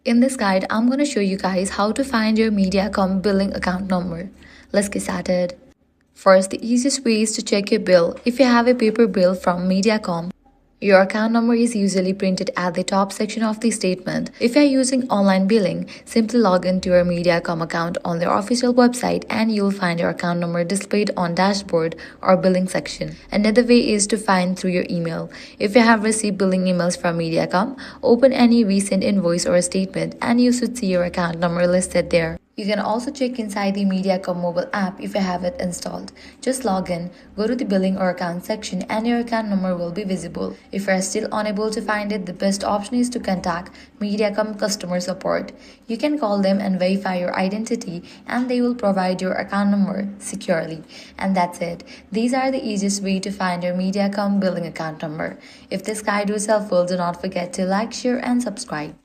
In this guide, I'm going to show you guys how to find your Mediacom billing account number. Let's get started. First, the easiest way is to check your bill. If you have a paper bill from Mediacom, your account number is usually printed at the top section of the statement. If you are using online billing, simply log into your Mediacom account on their official website and you'll find your account number displayed on dashboard or billing section. Another way is to find through your email. If you have received billing emails from Mediacom, open any recent invoice or statement and you should see your account number listed there. You can also check inside the Mediacom mobile app if you have it installed. Just log in, go to the billing or account section and your account number will be visible. If you are still unable to find it, the best option is to contact Mediacom customer support. You can call them and verify your identity and they will provide your account number securely. And that's it. These are the easiest way to find your Mediacom billing account number. If this guide was helpful, do not forget to like, share and subscribe.